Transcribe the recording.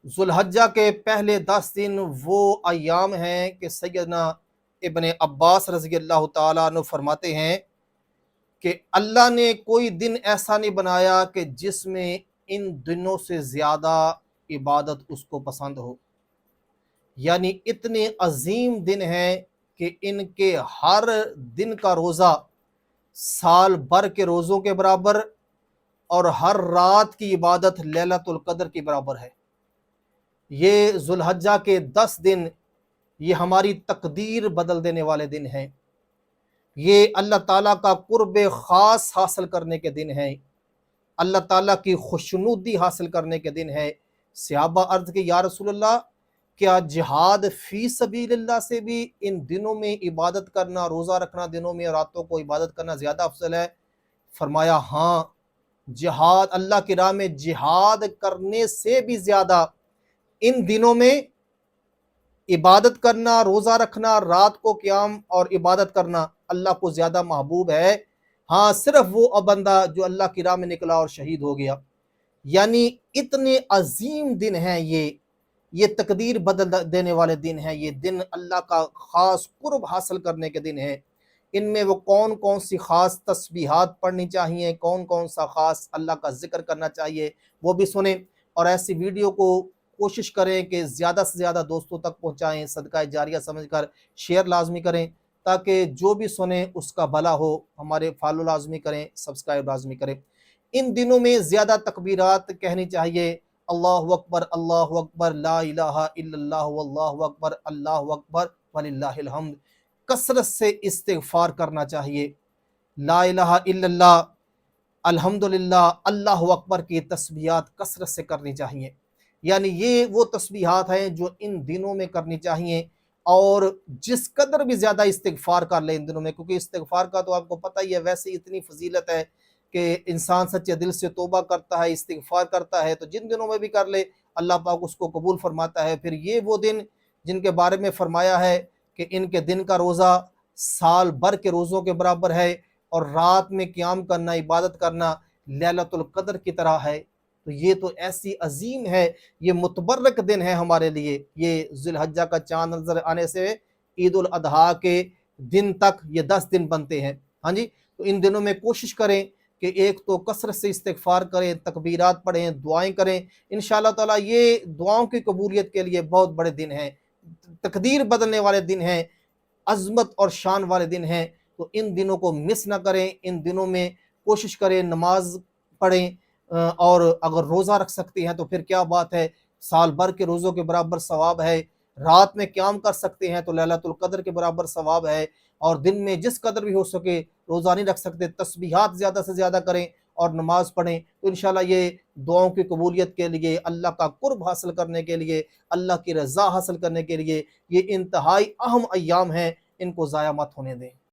ज़ुल्हज्जा के पहले 10 दिन वो अय्याम हैं कि सैयदना इब्न अब्बास रज़ी अल्लाह ताला अन्हु फरमाते हैं कि अल्लाह ने कोई दिन ऐसा नहीं बनाया कि जिसमें इन दिनों से ज़्यादा इबादत उसको पसंद हो। यानी इतने अजीम दिन हैं कि इनके हर दिन का रोज़ा साल भर के रोज़ों के बराबर और हर रात की इबादत लैलतुल क़द्र के बराबर है। ये ज़ुल्हज्जा के 10 दिन ये हमारी तकदीर बदल देने वाले दिन हैं। ये अल्लाह ताला का कुर्ब ख़ास हासिल करने के दिन हैं, अल्लाह ताला की खुशनुदी हासिल करने के दिन है। सहाबा अर्ज़ के या रसूलल्लाह, क्या जिहाद फ़ी सबीलिल्लाह से भी इन दिनों में इबादत करना, रोज़ा रखना, दिनों में रातों को इबादत करना ज़्यादा अफज़ल है? फरमाया हाँ, जिहाद अल्लाह की राह में जिहाद करने से भी ज़्यादा इन दिनों में इबादत करना, रोज़ा रखना, रात को क़याम और इबादत करना अल्लाह को ज़्यादा महबूब है। हाँ, सिर्फ वो बंदा जो अल्लाह की राह में निकला और शहीद हो गया। यानी इतने अजीम दिन हैं ये तकदीर बदल देने वाले दिन हैं। ये दिन अल्लाह का ख़ास कुर्ब हासिल करने के दिन हैं। इनमें वो कौन कौन सी ख़ास तस्बीहात पढ़नी चाहिए, कौन कौन सा ख़ास अल्लाह का ज़िक्र करना चाहिए, वो भी सुनें। और ऐसी वीडियो को कोशिश करें कि ज़्यादा से ज़्यादा दोस्तों तक पहुँचाएँ, सदका जारिया समझकर शेयर लाजमी करें, ताकि जो भी सुने उसका भला हो। हमारे फॉलो लाजमी करें, सब्सक्राइब लाजमी करें। इन दिनों में ज़्यादा तकबीरात कहनी चाहिए। अल्लाहु अकबर, ला इलाहा इल्लल्लाह, वल्लाहु अकबर वलिल्लाहिल हम्द। कसरत से इस्तिग़फ़ार करना चाहिए। ला इलाहा इल्लल्लाह, अल्हम्दुलिल्लाह, अल्लाहु अकबर की तस्बीहात कसरत से करनी चाहिए। यानी ये वो तस्बीहात हैं जो इन दिनों में करनी चाहिए। और जिस कदर भी ज़्यादा इस्तिग़फ़ार कर ले इन दिनों में, क्योंकि इस्तिग़फ़ार का तो आपको पता ही है, वैसे इतनी फ़ज़ीलत है कि इंसान सच्चे दिल से तौबा करता है, इस्तिग़फ़ार करता है, तो जिन दिनों में भी कर ले अल्लाह पाक उसको कबूल फरमाता है। फिर ये वो दिन जिनके बारे में फ़रमाया है कि इनके दिन का रोज़ा साल भर के रोज़ों के बराबर है और रात में क़याम करना, इबादत करना लैलतुल क़द्र की तरह है। तो ये तो ऐसी अजीम है, ये मुतबर्रक दिन है हमारे लिए। ये ज़ुल्हज्जा का चाँद नज़र आने से ईद उल अज़हा के दिन तक ये 10 दिन बनते हैं। हाँ जी, तो इन दिनों में कोशिश करें कि एक तो कसरत से इस्तिग़फ़ार करें, तकबीरात पढ़ें, दुआएँ करें। इंशाअल्लाह ताला ये दुआओं की कबूलियत के लिए बहुत बड़े दिन हैं, तकदीर बदलने वाले दिन हैं, अज़मत और शान वाले दिन हैं। तो इन दिनों को मिस ना करें। इन दिनों में कोशिश करें नमाज पढ़ें, और अगर रोज़ा रख सकते हैं तो फिर क्या बात है, साल भर के रोज़ों के बराबर सवाब है। रात में क़याम कर सकते हैं तो लैलतुल क़द्र के बराबर सवाब है। और दिन में जिस कदर भी हो सके, रोज़ा नहीं रख सकते, तस्बीहात ज़्यादा से ज़्यादा करें और नमाज़ पढ़ें। तो इंशाअल्लाह ये दुआओं की कबूलियत के लिए, अल्लाह का कुर्ब हासिल करने के लिए, अल्लाह की रज़ा हासिल करने के लिए ये इंतहाई अहम अय्याम हैं, इनको ज़ाया मत होने दें।